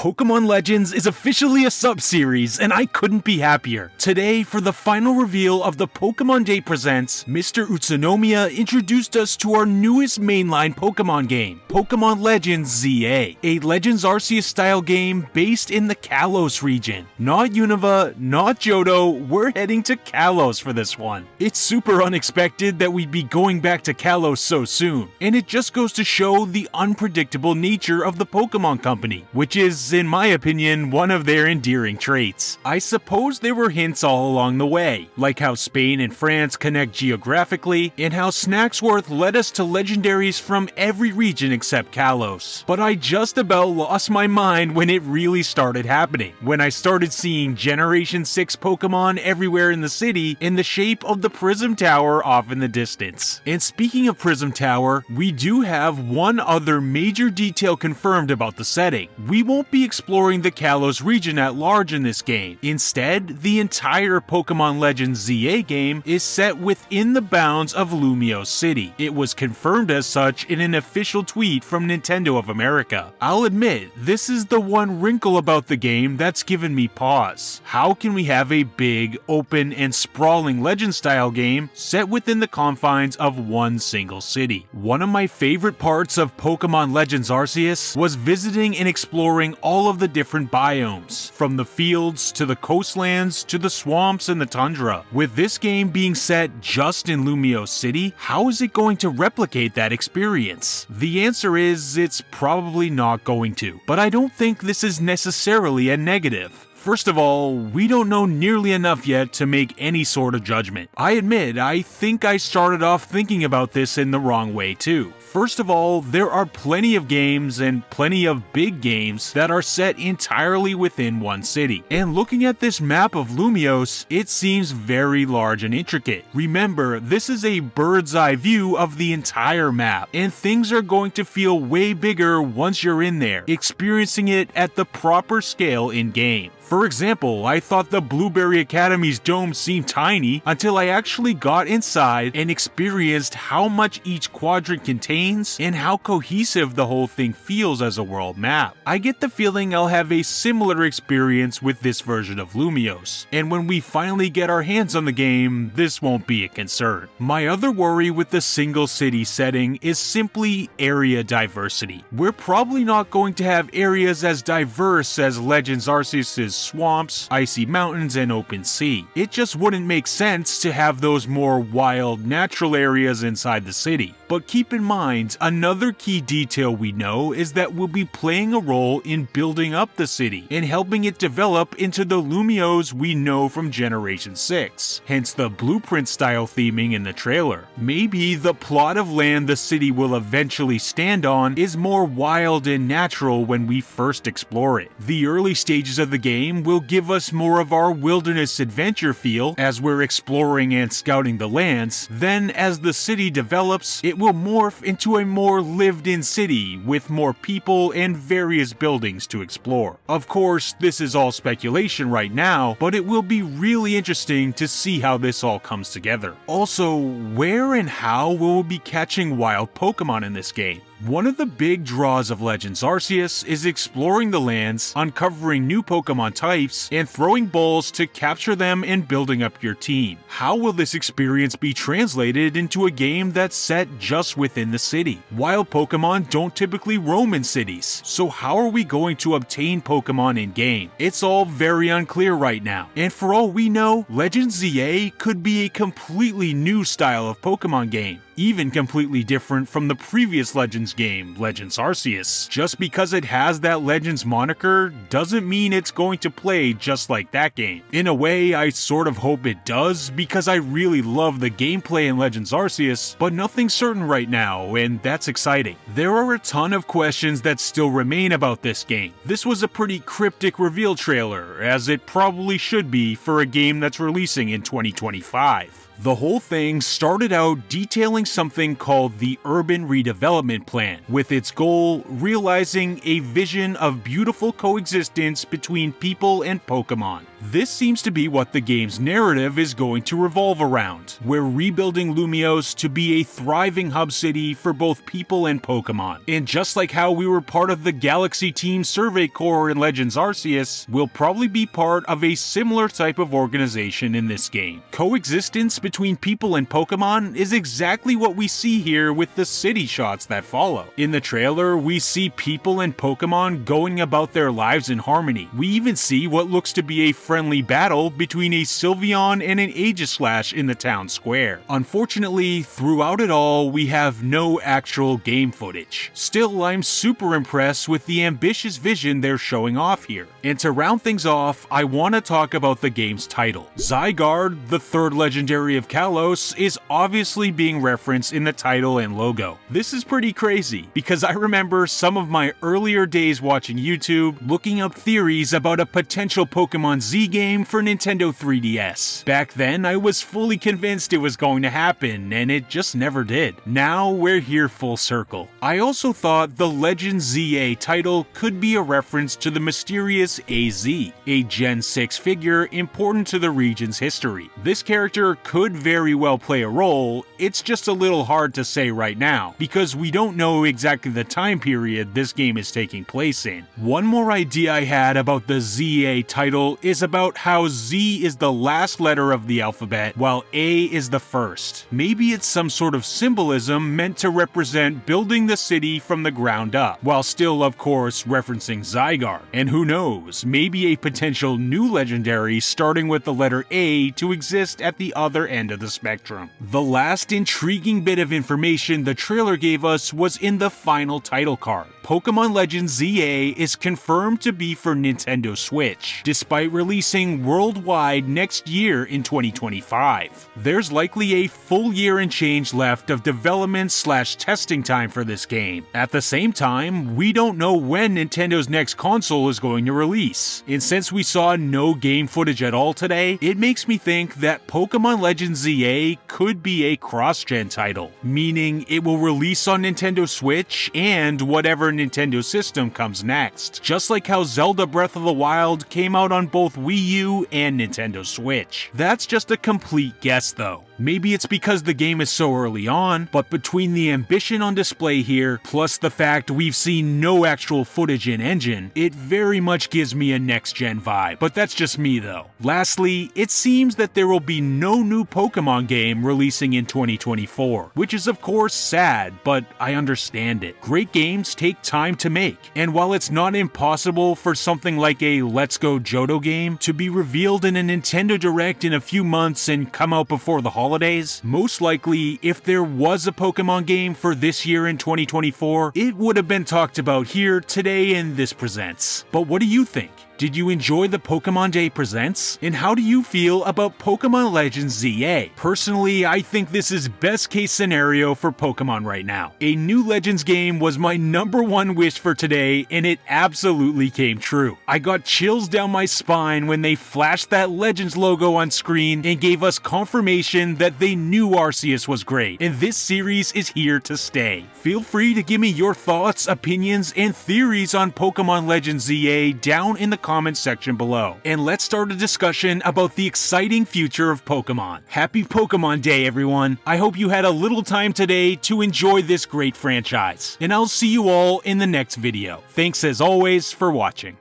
Pokemon Legends is officially a sub-series, and I couldn't be happier. Today, for the final reveal of the Pokemon Day Presents, Mr. Utsunomiya introduced us to our newest mainline Pokemon game, Pokemon Legends ZA, a Legends Arceus-style game based in the Kalos region. Not Unova, not Johto, we're heading to Kalos for this one. It's super unexpected that we'd be going back to Kalos so soon, and it just goes to show the unpredictable nature of the Pokemon Company, which is, in my opinion, one of their endearing traits. I suppose there were hints all along the way, like how Spain and France connect geographically, and how Snacksworth led us to legendaries from every region except Kalos. But I just about lost my mind when it really started happening, when I started seeing Generation 6 Pokemon everywhere in the city in the shape of the Prism Tower off in the distance. And speaking of Prism Tower, we do have one other major detail confirmed about the setting. We won't be exploring the Kalos region at large in this game. Instead, the entire Pokemon Legends ZA game is set within the bounds of Lumio City. It was confirmed as such in an official tweet from Nintendo of America. I'll admit, this is the one wrinkle about the game that's given me pause. How can we have a big, open, and sprawling Legend-style game set within the confines of one single city? One of my favorite parts of Pokemon Legends Arceus was visiting and exploring all of the different biomes, from the fields to the coastlands to the swamps and the tundra. With this game being set just in Lumio City, how is it going to replicate that experience? The answer is, it's probably not going to, but I don't think this is necessarily a negative. First of all, we don't know nearly enough yet to make any sort of judgment. I admit, I think I started off thinking about this in the wrong way too. First of all, there are plenty of games and plenty of big games that are set entirely within one city. And looking at this map of Lumios, it seems very large and intricate. Remember, this is a bird's eye view of the entire map, and things are going to feel way bigger once you're in there, experiencing it at the proper scale in-game. For example, I thought the Blueberry Academy's dome seemed tiny until I actually got inside and experienced how much each quadrant contains and how cohesive the whole thing feels as a world map. I get the feeling I'll have a similar experience with this version of Lumios, and when we finally get our hands on the game, this won't be a concern. My other worry with the single city setting is simply area diversity. We're probably not going to have areas as diverse as Legends Arceus' swamps, icy mountains, and open sea. It just wouldn't make sense to have those more wild, natural areas inside the city. But keep in mind, another key detail we know is that we'll be playing a role in building up the city and helping it develop into the Lumios we know from Generation 6, hence the blueprint-style theming in the trailer. Maybe the plot of land the city will eventually stand on is more wild and natural when we first explore it. The early stages of the game will give us more of our wilderness adventure feel as we're exploring and scouting the lands. Then, as the city develops, it will morph into a more lived-in city with more people and various buildings to explore. Of course, this is all speculation right now, but it will be really interesting to see how this all comes together. Also, where and how will we be catching wild Pokemon in this game? One of the big draws of Legends Arceus is exploring the lands, uncovering new Pokemon types, and throwing balls to capture them and building up your team. How will this experience be translated into a game that's set just within the city? Wild Pokemon don't typically roam in cities, so how are we going to obtain Pokemon in-game? It's all very unclear right now, and for all we know, Legends ZA could be a completely new style of Pokemon game, even completely different from the previous Legends game, Legends Arceus. Just because it has that Legends moniker doesn't mean it's going to play just like that game. In a way, I sort of hope it does, because I really love the gameplay in Legends Arceus, but nothing's certain right now, and that's exciting. There are a ton of questions that still remain about this game. This was a pretty cryptic reveal trailer, as it probably should be for a game that's releasing in 2025. The whole thing started out detailing something called the Urban Redevelopment Plan, with its goal realizing a vision of beautiful coexistence between people and Pokemon. This seems to be what the game's narrative is going to revolve around. We're rebuilding Lumiose to be a thriving hub city for both people and Pokemon. And just like how we were part of the Galaxy Team Survey Corps in Legends Arceus, we'll probably be part of a similar type of organization in this game. Coexistence between people and Pokemon is exactly what we see here with the city shots that follow. In the trailer, we see people and Pokemon going about their lives in harmony. We even see what looks to be a friendly battle between a Sylveon and an Aegislash in the town square. Unfortunately, throughout it all, we have no actual game footage. Still, I'm super impressed with the ambitious vision they're showing off here. And to round things off, I want to talk about the game's title. Zygarde, the third legendary of Kalos, is obviously being referenced in the title and logo. This is pretty crazy, because I remember some of my earlier days watching YouTube, looking up theories about a potential Pokemon Z game for Nintendo 3DS. Back then, I was fully convinced it was going to happen, and it just never did. Now, we're here full circle. I also thought the Legend ZA title could be a reference to the mysterious AZ, a Gen 6 figure important to the region's history. This character could very well play a role, it's just a little hard to say right now, because we don't know exactly the time period this game is taking place in. One more idea I had about the ZA title is about how Z is the last letter of the alphabet, while A is the first. Maybe it's some sort of symbolism meant to represent building the city from the ground up, while still, of course, referencing Zygarde. And who knows, maybe a potential new legendary starting with the letter A to exist at the other end of the spectrum. The last intriguing bit of information the trailer gave us was in the final title card. Pokemon Legends ZA is confirmed to be for Nintendo Switch, despite releasing worldwide next year in 2025. There's likely a full year and change left of development/testing time for this game. At the same time, we don't know when Nintendo's next console is going to release. And since we saw no game footage at all today, it makes me think that Pokemon Legends ZA could be a cross-gen title, meaning it will release on Nintendo Switch and whatever Nintendo system comes next. Just like how Zelda Breath of the Wild came out on both Wii U and Nintendo Switch. That's just a complete guess though. Maybe it's because the game is so early on, but between the ambition on display here, plus the fact we've seen no actual footage in engine, it very much gives me a next-gen vibe. But that's just me though. Lastly, it seems that there will be no new Pokemon game releasing in 2024, which is of course sad, but I understand it. Great games take time to make, and while it's not impossible for something like a Let's Go Johto game to be revealed in a Nintendo Direct in a few months and come out before the holidays, most likely, if there was a Pokemon game for this year in 2024, it would have been talked about here today in This Presents. But what do you think? Did you enjoy the Pokemon Day Presents? And how do you feel about Pokemon Legends ZA? Personally, I think this is best case scenario for Pokemon right now. A new Legends game was my #1 wish for today, and it absolutely came true. I got chills down my spine when they flashed that Legends logo on screen and gave us confirmation that they knew Arceus was great, and this series is here to stay. Feel free to give me your thoughts, opinions, and theories on Pokemon Legends ZA down in the comments section below. And let's start a discussion about the exciting future of Pokemon. Happy Pokemon Day, everyone. I hope you had a little time today to enjoy this great franchise. And I'll see you all in the next video. Thanks as always for watching.